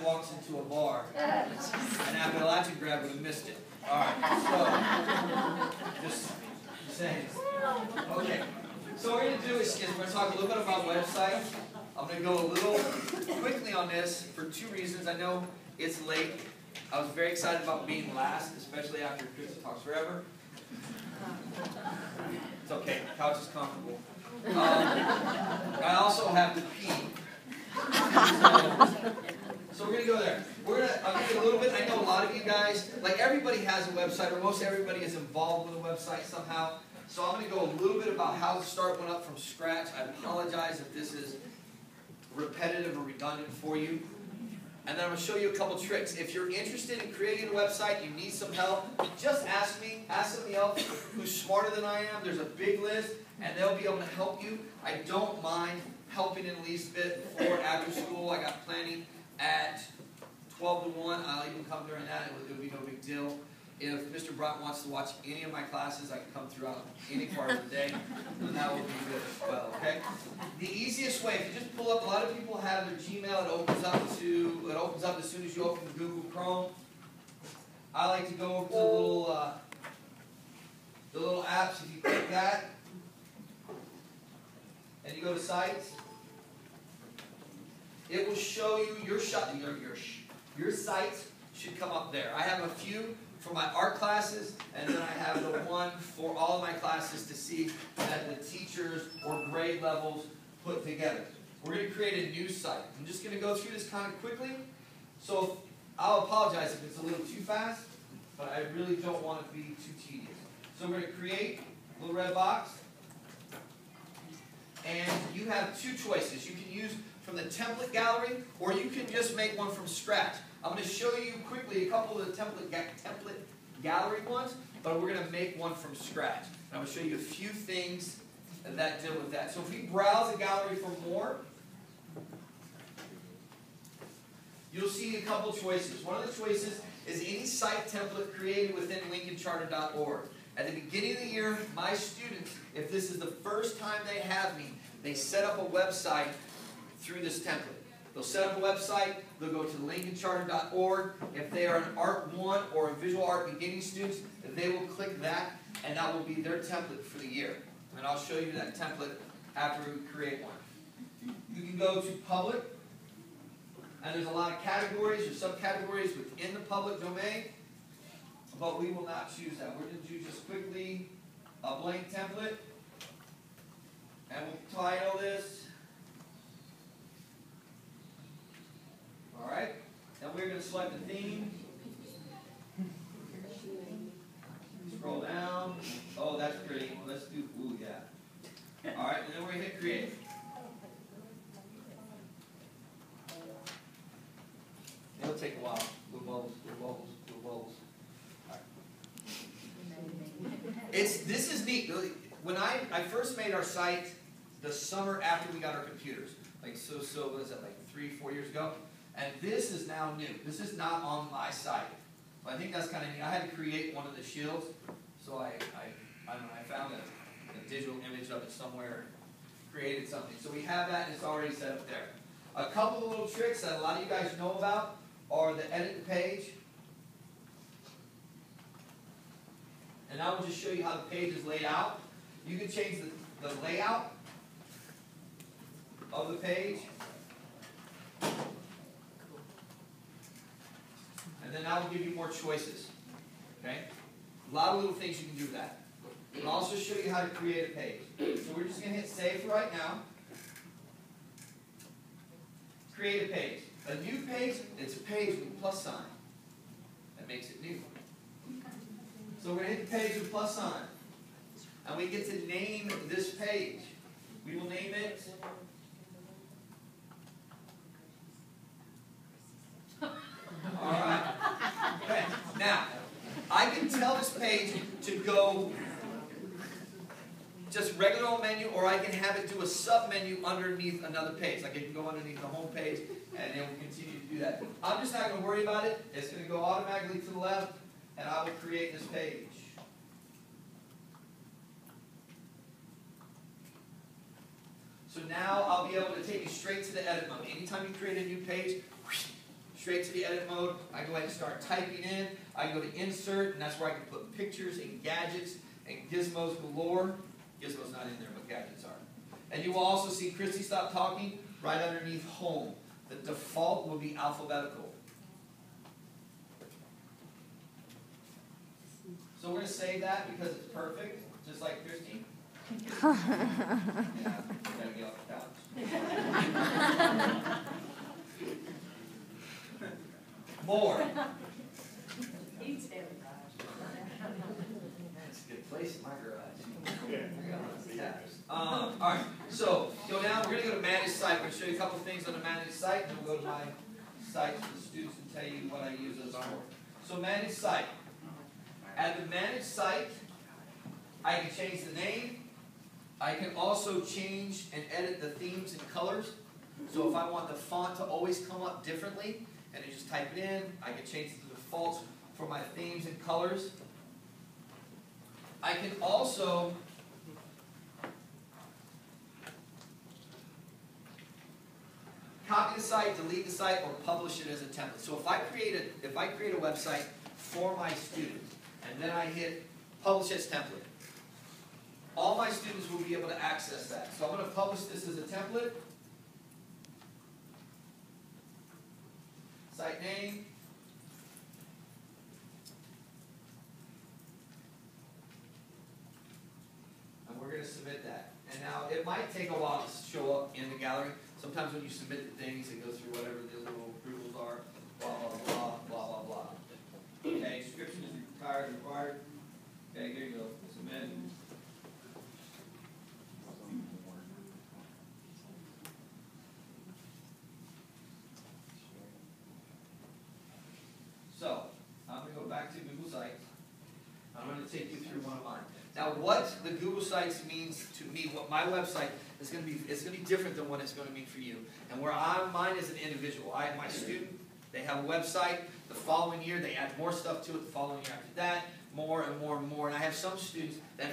Jack walks into a bar, and Appalachian Grab would have missed it. All right, so just saying. Okay, so what we're going to do is we're going to talk a little bit about websites. I'm going to go a little quickly on this for two reasons. I know it's late. I was very excited about being last, especially after Chris Talks Forever. It's okay, the couch is comfortable. I also have to pee. So we're going to go there. I'll give you a little bit. I know a lot of you guys, like everybody has a website, or most everybody is involved with a website somehow. So I'm going to go a little bit about how to start one up from scratch. I apologize if this is repetitive or redundant for you. And then I'm going to show you a couple tricks. If you're interested in creating a website, you need some help, just ask me, ask somebody else who's smarter than I am. There's a big list, and they'll be able to help you. I don't mind helping in the least bit before, after school. I got plenty at 12 to 1. I'll even come during that. It'll be no big deal. If Mr. Brott wants to watch any of my classes, I can come throughout any part of the day, and that will be good as well, okay? The easiest way, if you just pull up, a lot of people have their Gmail, it opens up as soon as you open the Google Chrome. I like to go over to the little apps. If you click that, and you go to sites, it will show you your sites should come up there. I have a few for my art classes, and then I have the one for all of my classes to see that the teachers or grade levels put together. We're going to create a new site. I'm just going to go through this kind of quickly, so I'll apologize if it's a little too fast, but I really don't want it to be too tedious. So we're going to create a little red box, and you have two choices. You can use from the template gallery, or you can just make one from scratch. I'm going to show you quickly a couple of the template gallery ones, but we're going to make one from scratch. And I'm going to show you a few things that deal with that. So if we browse the gallery for more, you'll see a couple choices. One of the choices is any site template created within LincolnCharter.org. At the beginning of the year, my students, if this is the first time they have me, they set up a website through this template. They'll set up a website, they'll go to LincolnCharter.org. If they are an Art 1 or a Visual Art beginning students, they will click that, and that will be their template for the year. And I'll show you that template after we create one. You can go to public, and there's a lot of categories or subcategories within the public domain, but we will not choose that. We're going to do just quickly a blank template, and we'll title this. Alright, then we're going to select the theme. Scroll down. Oh, that's pretty. Let's do, ooh, yeah. Alright, and then we're going to hit create. It'll take a while. Blue bubbles, blue bubbles, blue bubbles. Alright. This is neat. When I first made our site the summer after we got our computers, like so what is that, like 3-4 years ago? And this is now new. This is not on my site. I think that's kind of neat. I had to create one of the shields, so I don't know, I found a digital image of it somewhere, created something. So we have that, and it's already set up there. A couple of little tricks that a lot of you guys know about are the edit the page. And I will just show you how the page is laid out. You can change the layout of the page. And then that will give you more choices. Okay? A lot of little things you can do with that. I'll also show you how to create a page. So we're just going to hit save for right now. Create a page. A new page, it's a page with a plus sign. That makes it new. So we're going to hit the page with a plus sign. And we get to name this page. We will name it Alright. Okay. Now, I can tell this page to go just regular old menu, or I can have it do a sub-menu underneath another page. Like it can go underneath the home page, and it will continue to do that. I'm just not going to worry about it. It's going to go automatically to the left, and I will create this page. So now I'll be able to take you straight to the edit mode. Anytime you create a new page, straight to the edit mode. I go ahead and start typing in. I can go to insert, and that's where I can put pictures and gadgets and gizmos galore. Gizmos not in there, but gadgets are. And you will also see Christy Stop Talking right underneath home. The default will be alphabetical. So we're going to save that because it's perfect, just like Christy. Yeah, gotta get off the couch. More. He's in the That's a good place in my garage. All right, so go down. We're going to go to Manage Site. We're going to show you a couple things on the Manage Site, and then we'll go to my site for the students and tell you what I use as our work. So Manage Site. At the Manage Site, I can change the name. I can also change and edit the themes and colors. So if I want the font to always come up differently, and I just type it in, I can change the defaults for my themes and colors. I can also copy the site, delete the site, or publish it as a template. So if I create a website for my student, and then I hit publish as template, all my students will be able to access that. So I'm going to publish this as a template. Site name. And we're going to submit that. And now it might take a while to show up in the gallery. Sometimes when you submit the things, it goes through whatever the little rules are. Blah, blah, blah, blah, blah, blah. Okay, description is required. Okay, here you go. Submit. So, I'm going to go back to Google Sites. I'm going to take you through one of mine. Now, what the Google Sites means to me, what my website is going to be, it's going to be different than what it's going to mean for you. And where mine is an individual. I have my student, they have a website. The following year, they add more stuff to it. The following year after that, more and more and more. And I have some students that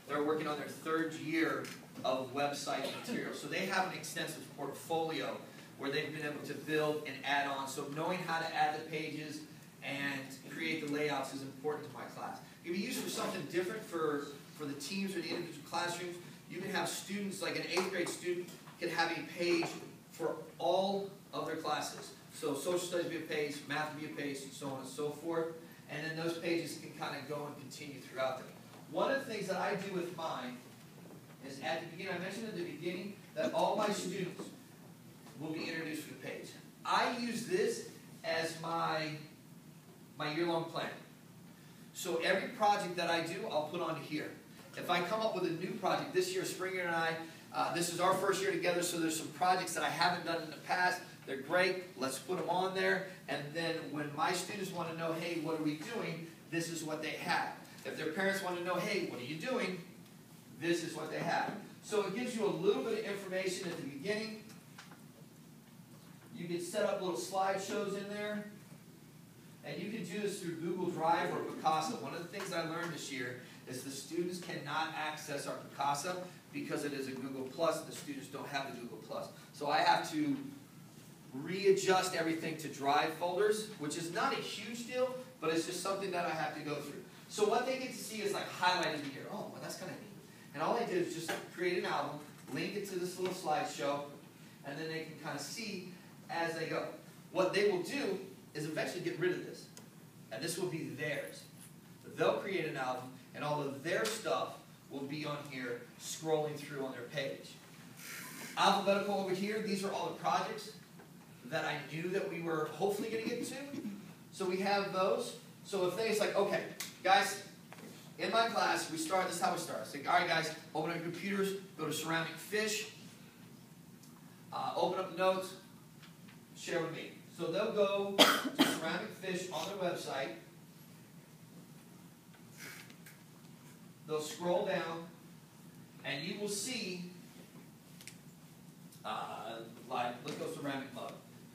they're working on their third year of website material. So they have an extensive portfolio where they've been able to build and add on. So knowing how to add the pages and create the layouts is important to my class. It can be used for something different for the teams or the individual classrooms. You can have students, like an 8th grade student, can have a page for all of their classes. So social studies will be a page, math will be a page, and so on and so forth. And then those pages can kind of go and continue throughout them. One of the things that I do with mine is at the beginning, I mentioned at the beginning that all my students will be introduced to the page. I use this as my year-long plan. So every project that I do, I'll put onto here. If I come up with a new project, this year Springer and I, this is our first year together, so there's some projects that I haven't done in the past. They're great. Let's put them on there. And then when my students want to know, hey, what are we doing? This is what they have. If their parents want to know, hey, what are you doing? This is what they have. So it gives you a little bit of information at the beginning. You can set up little slideshows in there. And you can do this through Google Drive or Picasa. One of the things I learned this year is the students cannot access our Picasa because it is a Google+. The students don't have the Google+. So I have to readjust everything to Drive folders, which is not a huge deal, but it's just something that I have to go through. So what they get to see is like highlighted here. Oh, well, that's kind of neat. And all I did is just create an album, link it to this little slideshow, and then they can kind of see as they go. What they will do is eventually get rid of this. And this will be theirs. They'll create an album, and all of their stuff will be on here scrolling through on their page. Alphabetical over here, these are all the projects that I knew that we were hopefully going to get to. So we have those. So if it's like, okay, guys, in my class, this is how we start. It's like, all right, guys, open up your computers, go to Ceramic Fish, open up the notes, share with me. So they'll go to Ceramic Fish on their website. They'll scroll down, and you will see, let's go ceramic mug.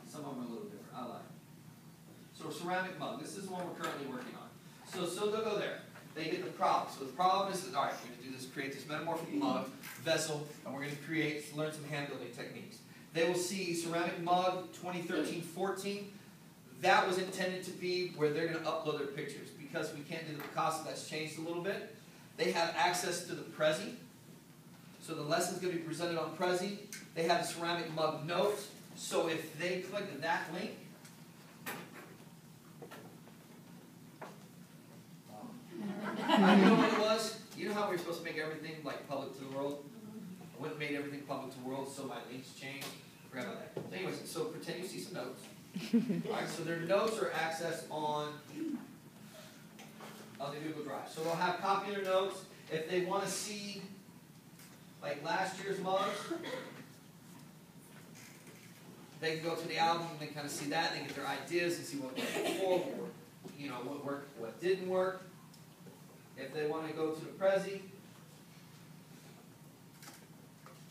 Some of them are a little different. I like it. So ceramic mug. This is the one we're currently working on. So they'll go there. They get the problem. So the problem is, all right, we're going to do this, create this metamorphic mug, vessel, and we're going to learn some hand building techniques. They will see ceramic mug 2013-14. that was intended to be where they're going to upload their pictures. Because we can't do the Picasso, that's changed a little bit. They have access to the Prezi. So the lesson's going to be presented on Prezi. They have the ceramic mug notes. So if they click that link, I know what it was. You know how we were supposed to make everything like public to the world? I went and made everything public to the world, so my links changed. Forgot about that. So anyways, so pretend you see some notes. Alright, so their notes are accessed on the Google Drive. So they'll have copy of their notes. If they want to see like last year's mugs, they can go to the album and they kind of see that. They get their ideas and see what worked before, what worked, what didn't work. If they want to go to the Prezi,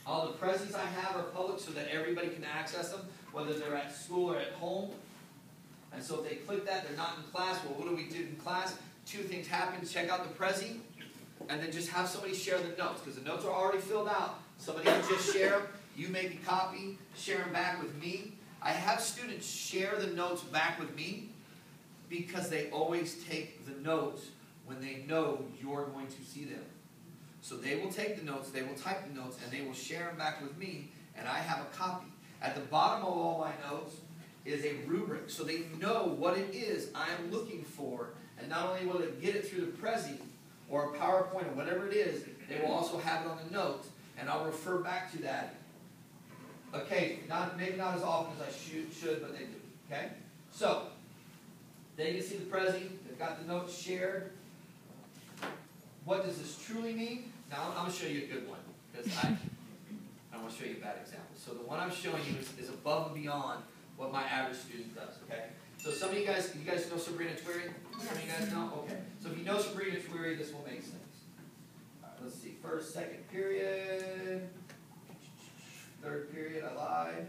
all the Prezis I have are public so that everybody can access them, whether they're at school or at home. And so if they click that, they're not in class. Well, what do we do in class? Two things happen. Check out the Prezi, and then just have somebody share the notes, because the notes are already filled out. Somebody can just share them. You make a copy, share them back with me. I have students share the notes back with me because they always take the notes when they know you're going to see them. So they will take the notes, they will type the notes, and they will share them back with me, and I have a copy. At the bottom of all my notes is a rubric, so they know what it is I'm looking for, and not only will they get it through the Prezi or a PowerPoint or whatever it is, they will also have it on the notes, and I'll refer back to that. Okay, maybe not as often as I should, but they do. Okay? So, they can see the Prezi, they've got the notes shared. What does this truly mean? Now, I'm going to show you a good one, because I don't want to show you a bad example. So the one I'm showing you is above and beyond what my average student does, okay? So some of you guys know Sabrina Twiri? Some of you guys know? Okay. So if you know Sabrina Twiri, this will make sense. All right, let's see. First, second period. Third period, I lied.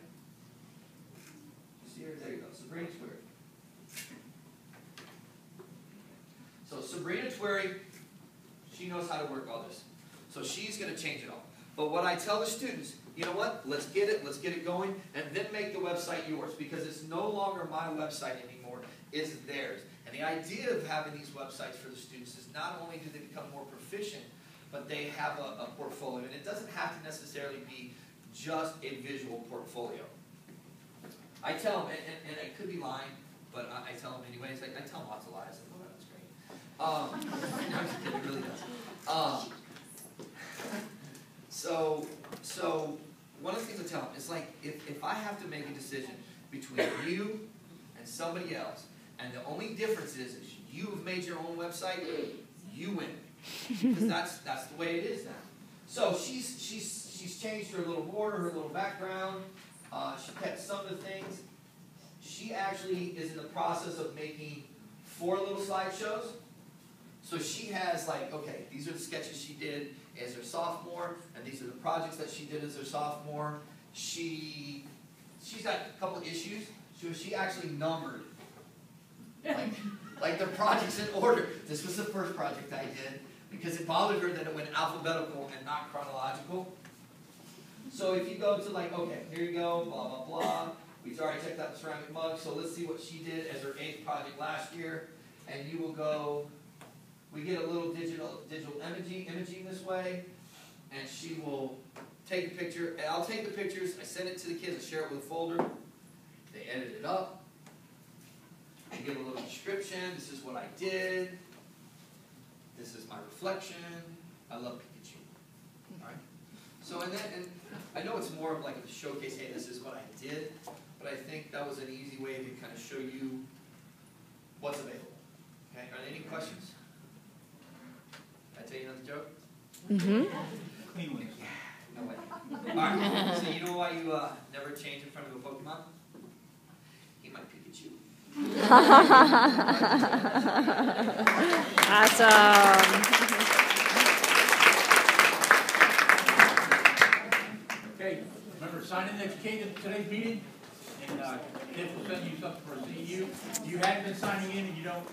You see her? There you go. Sabrina Twiri. So Sabrina Twiri, she knows how to work all this. So she's going to change it all. But what I tell the students, you know what? Let's get it going, and then make the website yours, because it's no longer my website anymore, it's theirs. And the idea of having these websites for the students is not only do they become more proficient, but they have a portfolio. And it doesn't have to necessarily be just a visual portfolio. I tell them, and I could be lying, but I tell them anyways. I tell them lots of lies. Oh, that's great. No, I'm just kidding, it really does. So one of the things I tell them is like, if I have to make a decision between you and somebody else, and the only difference is you have made your own website, you win. Because that's the way it is now. So she's changed her little border, her little background. She kept some of the things. She actually is in the process of making 4 little slideshows. So she has like, okay, these are the sketches she did as her sophomore, and these are the projects that she did as her sophomore. She's got a couple of issues. So she actually numbered like the projects in order. This was the first project I did because it bothered her that it went alphabetical and not chronological. So if you go to like, okay, here you go, blah, blah, blah. We've already checked out the ceramic mug, so let's see what she did as her 8th project last year. And you will go, we get a little digital imaging this way, and she will take a picture. And I'll take the pictures, I send it to the kids, I share it with a folder. They edit it up. They give a little description. This is what I did. This is my reflection. I love Pikachu. All right. So and I know it's more of like a showcase. Hey, this is what I did. But I think that was an easy way to kind of show you what's available. Okay. Are there any questions? Did I tell you another joke? Mm-hmm. Clean one. No way. All right. So you know why you never change in front of a Pokemon? He might Pikachu. Awesome. Okay, remember sign in next Kate at today's meeting, and Tiff will send you something for a CEU. You hadn't been signing in and you don't